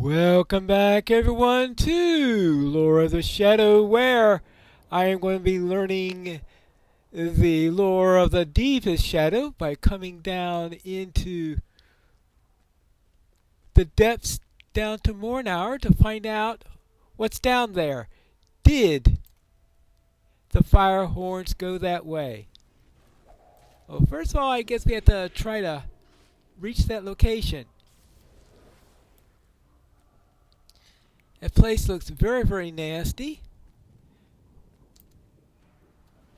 Welcome back, everyone, to Lore of the Shadow, where I am going to be learning the lore of the deepest shadow by coming down into the depths down to Mornhour to find out what's down there. Did the fire horns go that way? Well, first of all, I guess we have to try to reach that location. That place looks very, very nasty.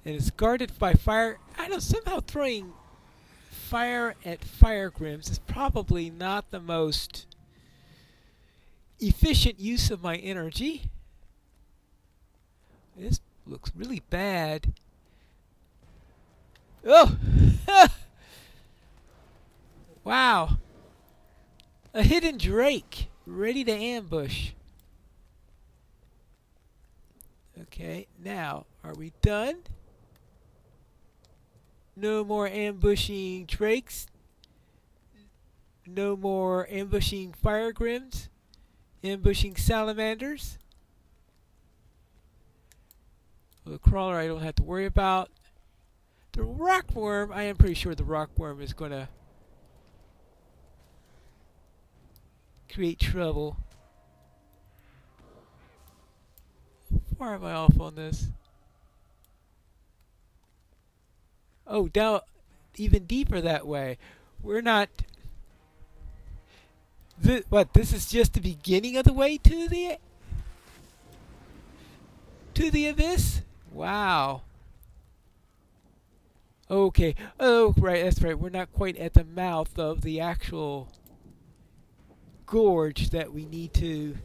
And it's guarded by fire. I know somehow throwing fire at fire grims is probably not the most efficient use of my energy. This looks really bad. Oh! Wow. A hidden drake ready to ambush. Okay, now, are we done? No more ambushing drakes. No more ambushing fire grims. Ambushing salamanders. Well, the crawler I don't have to worry about. The rockworm, I am pretty sure the rockworm is going to create trouble. How far am I off on this? Oh, down even deeper that way. We're not... what, this is just the beginning of the way to the abyss? Wow. Okay. Oh, right, that's right. We're not quite at the mouth of the actual gorge that we need to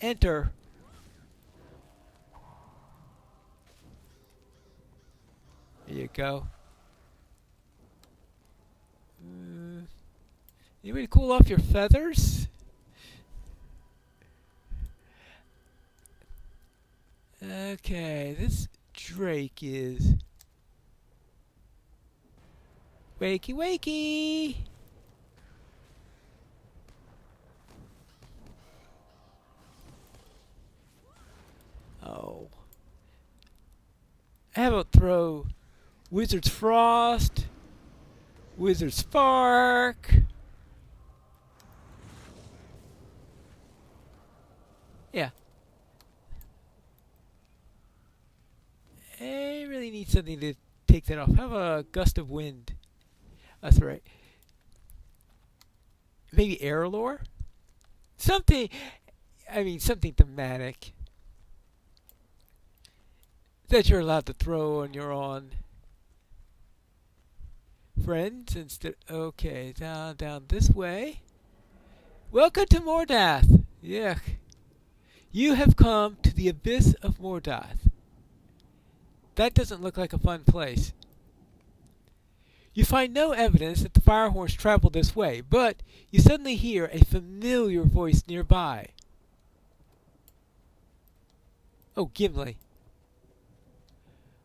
enter. There you go. Anybody cool off your feathers? Okay, this drake is... Wakey wakey! Oh. How about throw Wizard's Frost, Wizard's Spark. Yeah. I really need something to take that off. How about a gust of wind? That's right. Maybe air lore? Something, something thematic that you're allowed to throw on your own friends instead. Okay, down this way. Welcome to Mordath. Yuck. You have come to the abyss of Mordath. That doesn't look like a fun place. You find no evidence that the fire horns traveled this way, but you suddenly hear a familiar voice nearby. Oh, Gimli.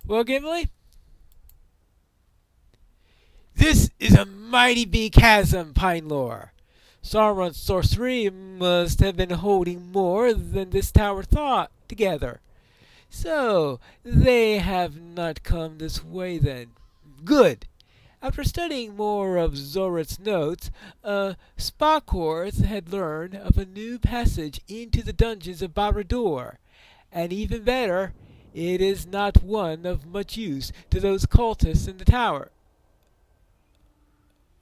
Well, Gimli? This is a mighty big chasm, Pine Lore. Sauron's sorcery must have been holding more than this tower thought together. So, they have not come this way then. Good. After studying more of Zora's notes, Spakors had learned of a new passage into the dungeons of Barad-dûr. And even better, it is not one of much use to those cultists in the tower.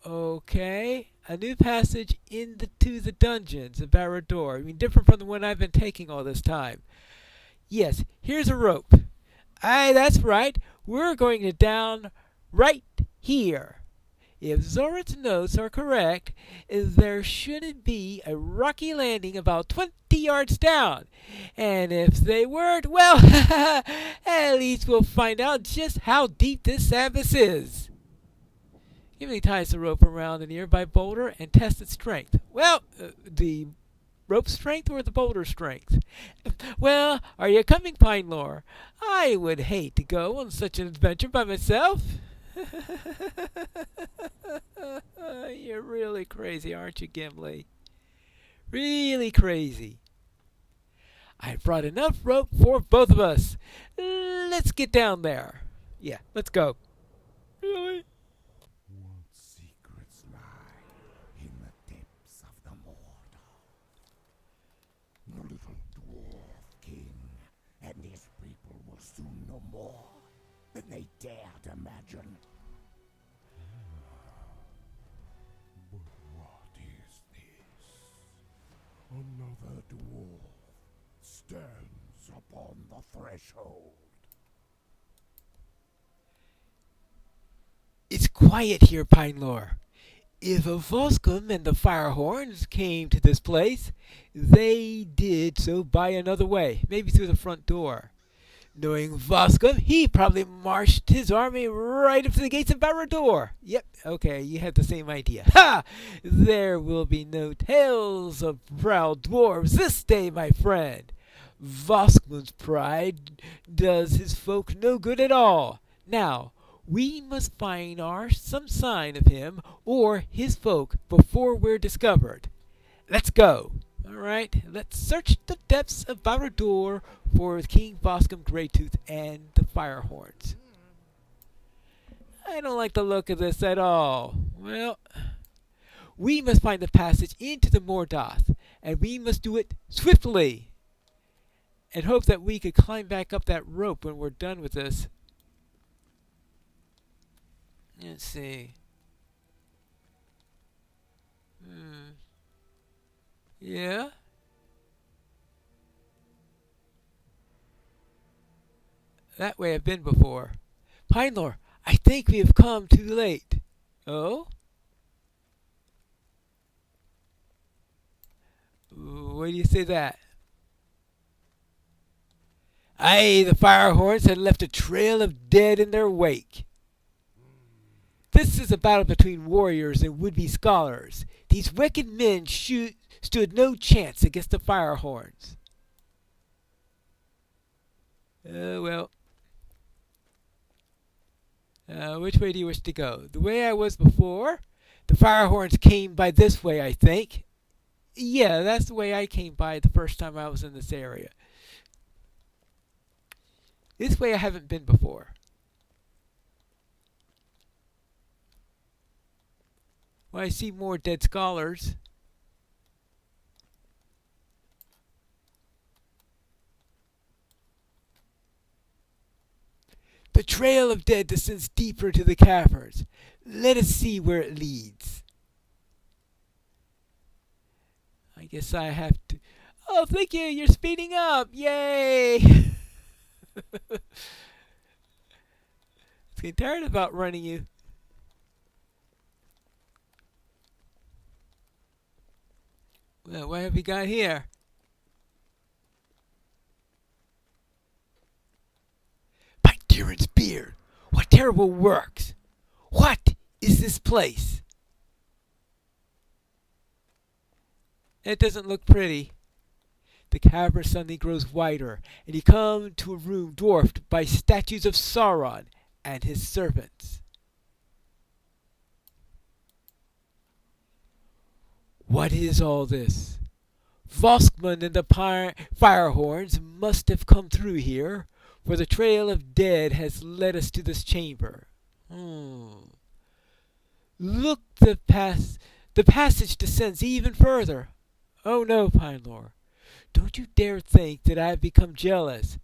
Okay, a new passage into the dungeons of Barad-dûr. Different from the one I've been taking all this time. Yes, here's a rope. Aye, that's right. We're going to down right here. If Zora's notes are correct, there shouldn't be a rocky landing about 20 yards down. And if they weren't, well, at least we'll find out just how deep this abyss is. Gimli ties the rope around the nearby boulder and tests its strength. Well, the rope strength or the boulder strength? Well, are you coming, Pine Lore? I would hate to go on such an adventure by myself. You're really crazy, aren't you, Gimli? Really crazy. I brought enough rope for both of us. Let's get down there. Yeah, let's go. Really? What secrets lie in the depths of the Mordor? The little dwarf king and his people will soon know more than they dared imagine. But what is this? Another dwarf stands upon the threshold. It's quiet here, Pinelore. If a Voskum and the Firehorns came to this place, they did so by another way, maybe through the front door. Knowing Voskum, he probably marched his army right up to the gates of Barad-dûr. Yep, okay, you had the same idea. Ha! There will be no tales of proud dwarves this day, my friend. Voskum's pride does his folk no good at all. Now, we must find some sign of him or his folk before we're discovered. Let's go. All right, let's search the depths of Barad-dûr for King Boscom Greytooth and the Firehorns. I don't like the look of this at all. Well, we must find the passage into the Mordoth, and we must do it swiftly, and hope that we could climb back up that rope when we're done with this. Let's see. Yeah? That way I've been before. Pinelore, I think we have come too late. Oh? Why do you say that? Aye, the Firehorns had left a trail of dead in their wake. This is a battle between warriors and would-be scholars. These wicked men stood no chance against the Firehorns. Well. Which way do you wish to go? The way I was before? The Firehorns came by this way, I think. Yeah, that's the way I came by the first time I was in this area. This way I haven't been before. Well, I see more dead scholars. The trail of dead descends deeper to the caverns. Let us see where it leads. I guess I have to... Oh, thank you! You're speeding up! Yay! It's getting tired of outrunning you. Well, what have we got here? By Tyrant's beard! What terrible works! What is this place? It doesn't look pretty. The cavern suddenly grows wider, and you come to a room dwarfed by statues of Sauron and his servants. What is all this? Voskman and the Firehorns must have come through here, for the trail of dead has led us to this chamber. Look, the passage descends even further. Oh no, Pinelore. Don't you dare think that I have become jealous.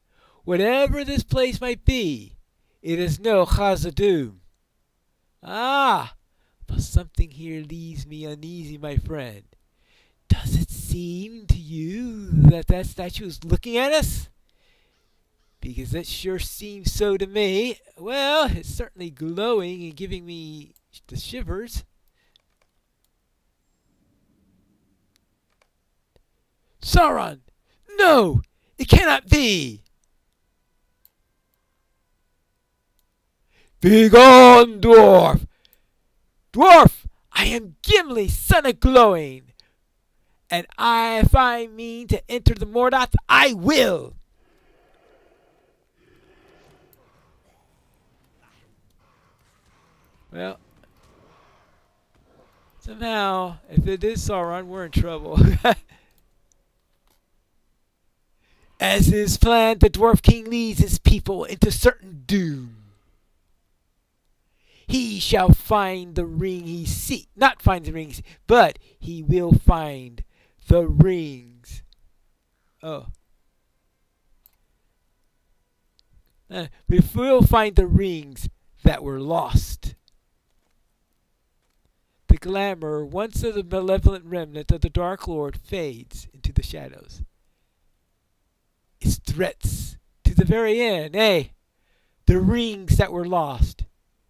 Whatever this place might be, it is no Khazad-dûm. Ah, but something here leaves me uneasy, my friend. Does it seem to you that that statue is looking at us? Because it sure seems so to me. Well, it's certainly glowing and giving me the shivers. Sauron! No! It cannot be! Begone, dwarf! Dwarf! I am Gimli, son of Glowing! And if I mean to enter the Mordoth, I will! Well, somehow, if it is Sauron, we're in trouble. As is planned, the Dwarf King leads his people into certain doom. He shall find the ring he seeks. Not find the rings, but he will find the rings. Oh. We will find the rings that were lost. The glamour, once of the malevolent remnant of the Dark Lord, fades into the shadows. Its threats to the very end. Hey, the rings that were lost.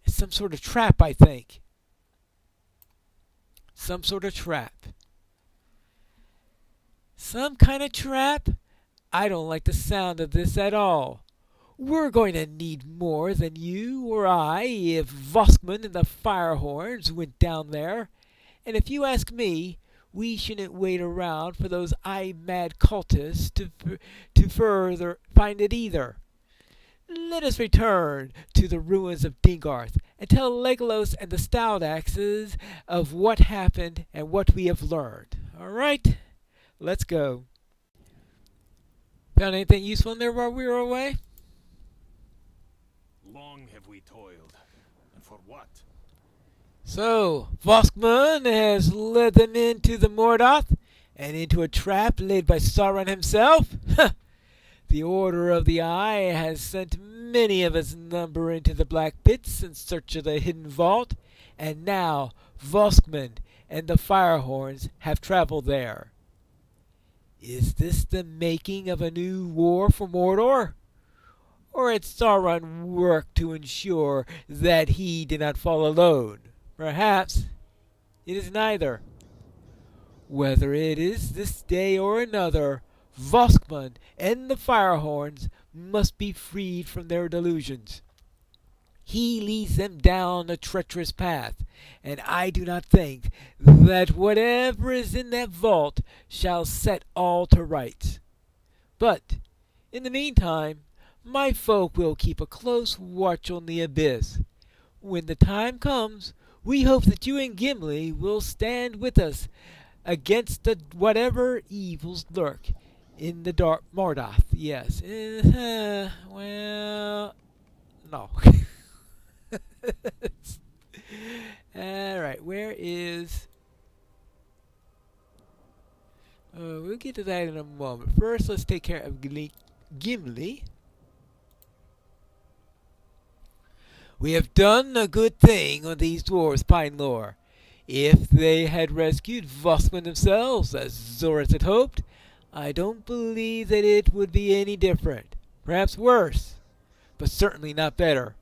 It's some sort of trap, I think. Some sort of trap. Some kind of trap? I don't like the sound of this at all. We're going to need more than you or I if Voskman and the Firehorns went down there. And if you ask me, we shouldn't wait around for those eye-mad cultists to further find it either. Let us return to the ruins of Dingarth and tell Legolas and the Stout Axes of what happened and what we have learned. All right? Let's go. Found anything useful in there while we were away? Long have we toiled, and for what? So, Voskman has led them into the Mordoth and into a trap laid by Sauron himself? The Order of the Eye has sent many of its number into the Black Pits in search of the hidden vault, and now Voskman and the Firehorns have traveled there. Is this the making of a new war for Mordor? Or had Sauron worked to ensure that he did not fall alone? Perhaps it is neither. Whether it is this day or another, Voskman and the Firehorns must be freed from their delusions. He leads them down a treacherous path, and I do not think that whatever is in that vault shall set all to rights. But, in the meantime, my folk will keep a close watch on the abyss. When the time comes, we hope that you and Gimli will stand with us against whatever evils lurk in the dark Mordoth. Yes. Well, no. Alright, where is... we'll get to that in a moment. First, let's take care of Gimli. We have done a good thing on these dwarves, Pinelore. If they had rescued Voskman themselves, as Zoras had hoped, I don't believe that it would be any different. Perhaps worse, but certainly not better.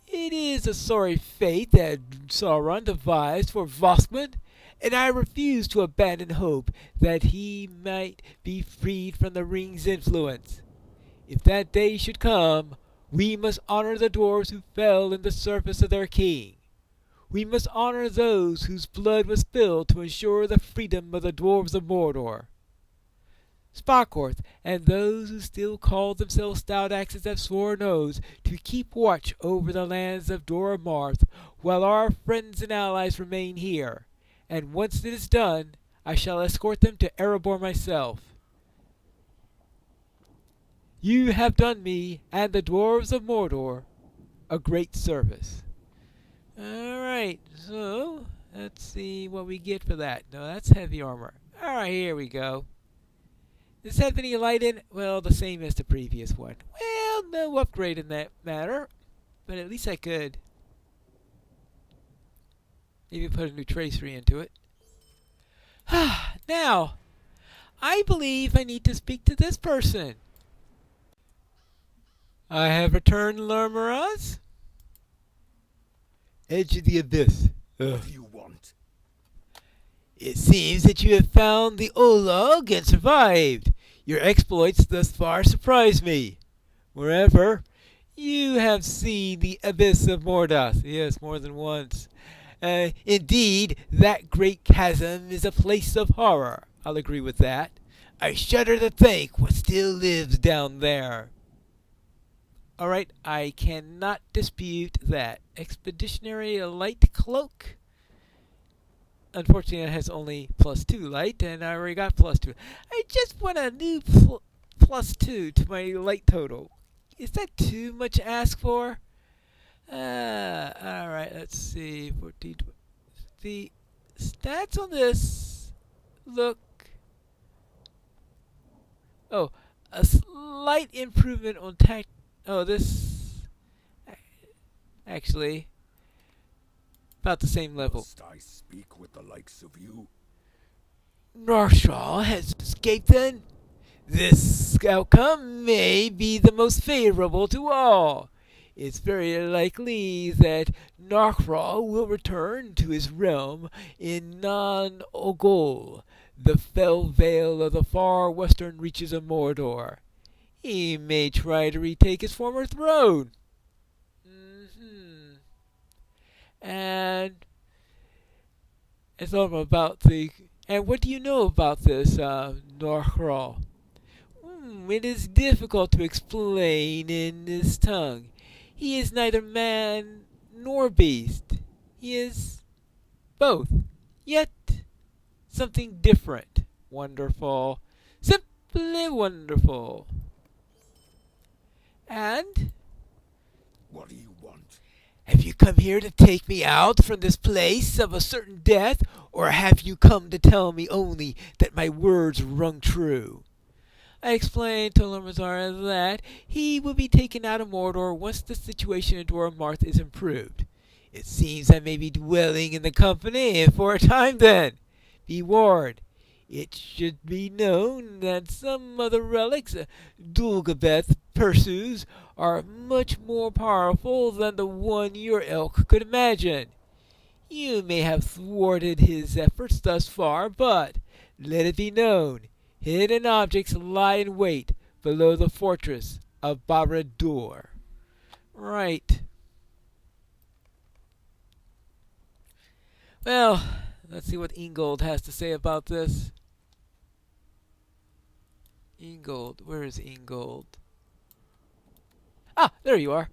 It is a sorry fate that Sauron devised for Voskman, and I refuse to abandon hope that he might be freed from the ring's influence. If that day should come, we must honor the dwarves who fell in the service of their king. We must honor those whose blood was spilled to ensure the freedom of the dwarves of Mordor. Sparkorth and those who still call themselves Stout Axes have sworn oaths to keep watch over the lands of Dora Marth while our friends and allies remain here, and once it is done, I shall escort them to Erebor myself. You have done me and the dwarves of Mordor a great service. Alright, so let's see what we get for that. No, that's heavy armor. Alright, here we go. Does this have any light in it? Well, the same as the previous one. Well, no upgrade in that matter. But at least I could maybe put a new tracery into it. Now, I believe I need to speak to this person. I have returned, Lurmaraz. Edge of the Abyss. What do you want? It seems that you have found the Olog and survived. Your exploits thus far surprise me. Moreover, you have seen the Abyss of Mordoth. Yes, more than once. Indeed, that great chasm is a place of horror. I'll agree with that. I shudder to think what still lives down there. Alright, I cannot dispute that. Expeditionary light cloak. Unfortunately, it has only +2 light, and I already got +2. I just want a new +2 to my light total. Is that too much to ask for? Alright, let's see. 14. The stats on this look. Oh, a slight improvement on tact. Oh, this. Actually, about the same level. Must I speak with the likes of you? Narshaw has escaped then? This outcome may be the most favorable to all. It's very likely that Narkra will return to his realm in Non-Ogol, the fell vale of the far western reaches of Mordor. He may try to retake his former throne. hmm And it's all about the. And what do you know about this, Narkra? It is difficult to explain in this tongue. He is neither man nor beast. He is both, yet something different. Wonderful. Simply wonderful. And What do you want? have you come here to take me out from this place of a certain death, or have you come to tell me only that my words rung true? I explained to Lamazar that he will be taken out of Mordor once the situation in Dora Marth is improved. It seems I may be dwelling in the company for a time then. Be warned. It should be known that some of the relics, Dulgabeth Persus, are much more powerful than the one your elk could imagine. You may have thwarted his efforts thus far, but let it be known, hidden objects lie in wait below the fortress of Barad-dûr. Right. Well, let's see what Ingold has to say about this. Ingold, where is Ingold? Ah, there you are.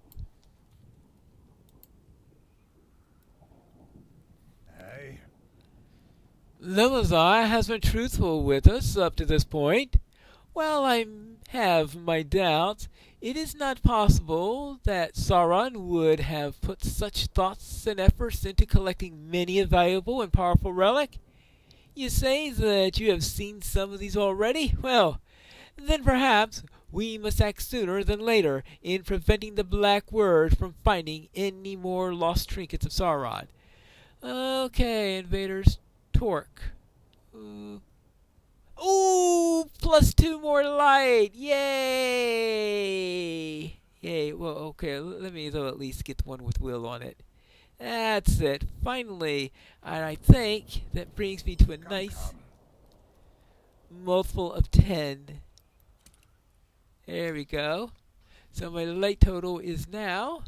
Aye? Lemazar has been truthful with us up to this point. While I have my doubts, it is not possible that Sauron would have put such thoughts and efforts into collecting many a valuable and powerful relic. You say that you have seen some of these already? Well, then perhaps we must act sooner than later in preventing the Black Word from finding any more lost trinkets of Sauron. Okay, invaders, torque. Ooh, +2 more light! Yay! Yay, well, okay, let me though at least get the one with Will on it. That's it, finally. And I think that brings me to a nice multiple of 10. There we go. So my light total is now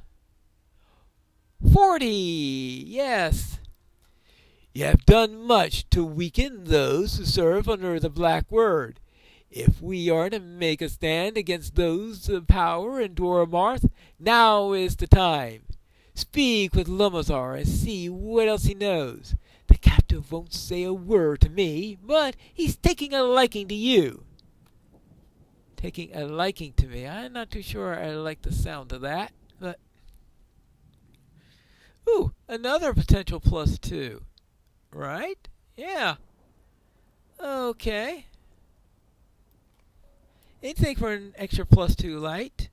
40! Yes! You have done much to weaken those who serve under the Black Word. If we are to make a stand against those of power in Dora Marth, now is the time. Speak with Lumazar and see what else he knows. The captive won't say a word to me, but he's taking a liking to you. Taking a liking to me. I'm not too sure I like the sound of that, but... Ooh, another potential +2. Right? Yeah. Okay. Anything for an extra +2 light.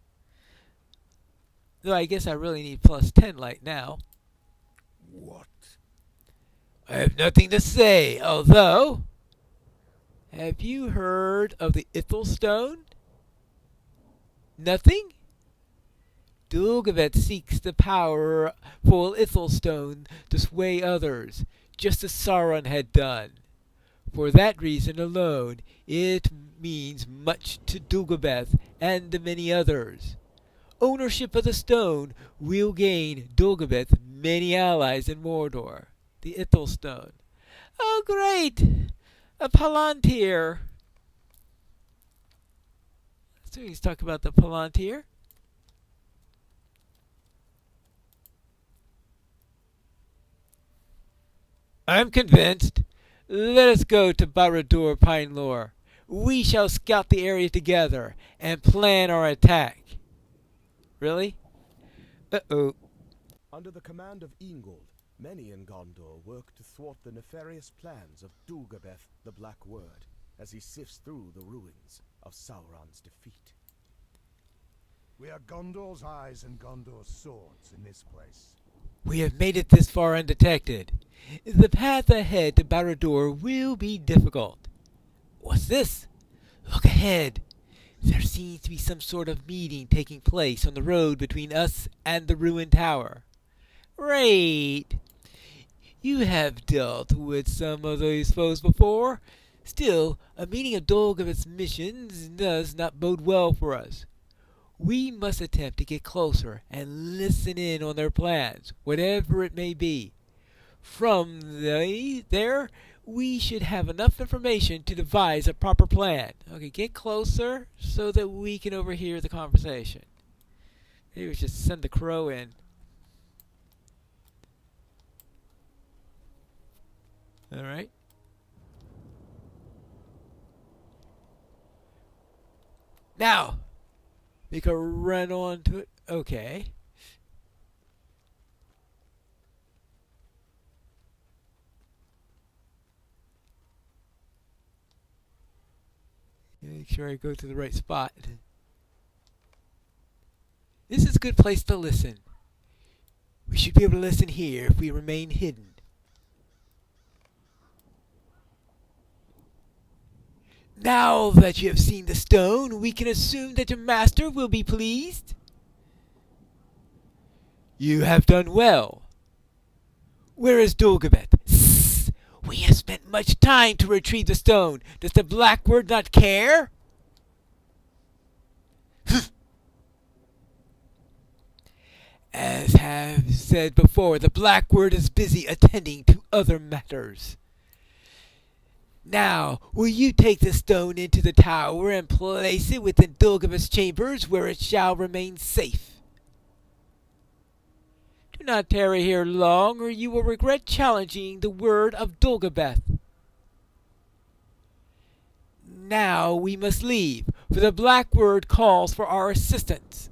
Though I guess I really need +10 light now. What? I have nothing to say, although... Have you heard of the Ithil stone? Nothing? Dulgabeth seeks the powerful Ithil stone to sway others, just as Sauron had done. For that reason alone, it means much to Dulgabeth and the many others. Ownership of the stone will gain Dulgabeth many allies in Mordor. The Ithil stone. Oh, great! A Palantir. So he's talking about the Palantir. I'm convinced. Let us go to Barad-dûr Pinelore. we shall scout the area together and plan our attack. Really? Uh-oh. Under the command of Ingold, many in Gondor work to thwart the nefarious plans of Dulgabeth the Black Word as he sifts through the ruins of Sauron's defeat. We are Gondor's eyes and Gondor's swords in this place. We have made it this far undetected. The path ahead to Barad-dûr will be difficult. What's this? Look ahead. There seems to be some sort of meeting taking place on the road between us and the ruined tower. Great. You have dealt with some of those foes before. Still, a meeting of Dulgabeth's missions does not bode well for us. We must attempt to get closer and listen in on their plans, whatever it may be. From there, we should have enough information to devise a proper plan. Okay, get closer so that we can overhear the conversation. Maybe we should send the crow in. All right. Now, we can run on to it. Okay. Make sure I go to the right spot. This is a good place to listen. We should be able to listen here if we remain hidden. Now that you have seen the stone, we can assume that your master will be pleased. You have done well. Where is Dulgabeth? Sss! We have spent much time to retrieve the stone. Does the Black Word not care? As have said before, the Black Word is busy attending to other matters. Now, will you take the stone into the tower and place it within Dulgabeth's chambers, where it shall remain safe? Do not tarry here long, or you will regret challenging the word of Dulgabeth. Now we must leave, for the Black Word calls for our assistance.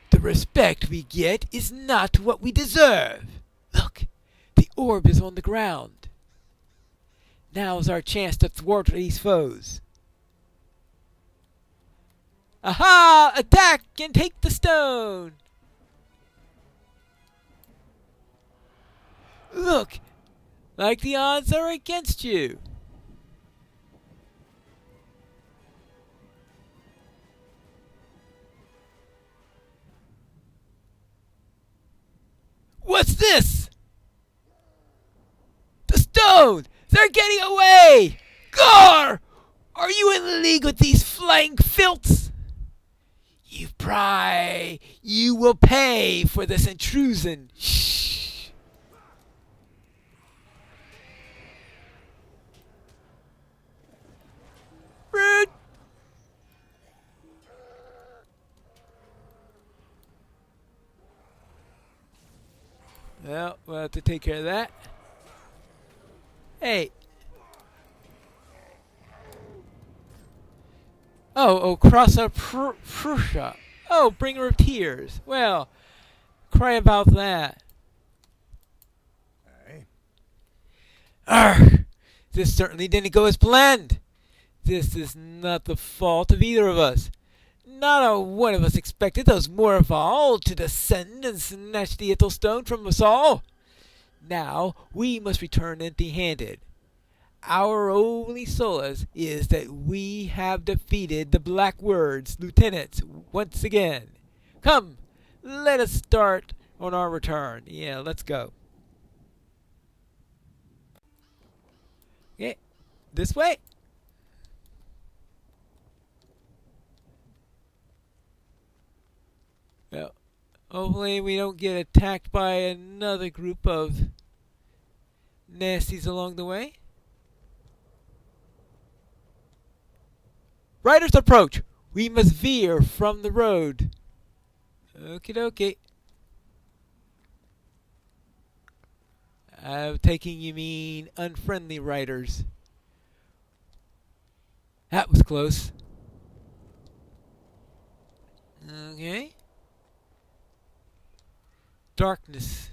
The respect we get is not what we deserve. Look, the orb is on the ground. Now's our chance to thwart these foes. Aha! Attack and take the stone! Look, like the odds are against you. What's this? The stone! They're getting away! Gar! Are you in league with these flying filths? You will pay for this intrusion. Shh. Rude. Well, we'll have to take care of that. Hey. Oh, Crossa Prussia. Oh, bringer of tears. Well, cry about that. Eh? Arrgh! This certainly didn't go as planned. This is not the fault of either of us. Not a one of us expected those Morval to descend and snatch the Ithil stone from us all. Now we must return empty-handed. Our only solace is that we have defeated the Black Word's lieutenants once again. Come, let us start on our return. Yeah, let's go. Okay, this way. Well, hopefully we don't get attacked by another group of nasties along the way. Riders approach! We must veer from the road. Okie dokie. I'm taking you mean unfriendly writers. That was close. Okay. Darkness.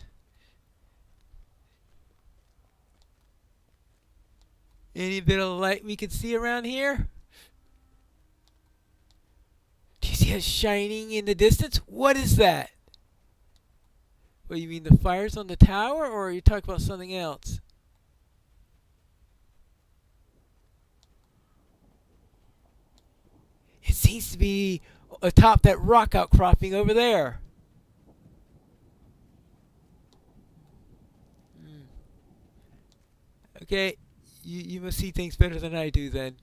Any bit of light we can see around here? Do you see it shining in the distance? What is that? What, you mean the fires on the tower, or are you talking about something else? It seems to be atop that rock outcropping over there. Hmm. Okay, you must see things better than I do then.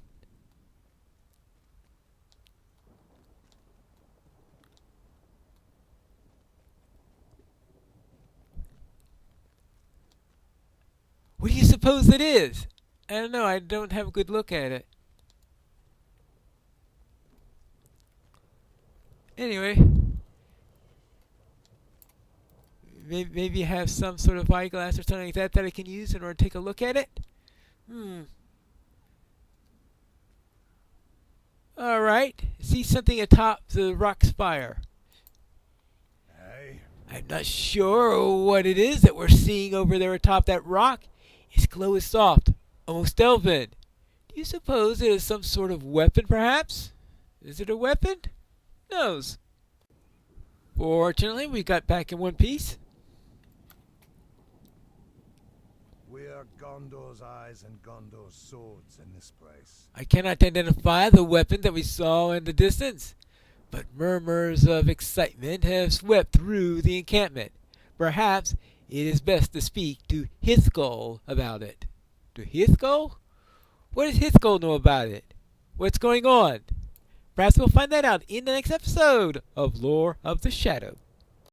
What do you suppose it is? I don't know, I don't have a good look at it. Anyway, maybe you have some sort of eyeglass or something like that that I can use in order to take a look at it? Hmm. Alright. See something atop the rock spire. Hey, I'm not sure what it is that we're seeing over there atop that rock. Its glow is soft, almost elven. Do you suppose it is some sort of weapon, perhaps? Is it a weapon? Who knows? Fortunately, we got back in one piece. we are Gondor's eyes and Gondor's swords in this place. I cannot identify the weapon that we saw in the distance, but murmurs of excitement have swept through the encampment. Perhaps it is best to speak to Ithil about it. To Ithil? What does Ithil know about it? What's going on? Perhaps we'll find that out in the next episode of Lore of the Shadow.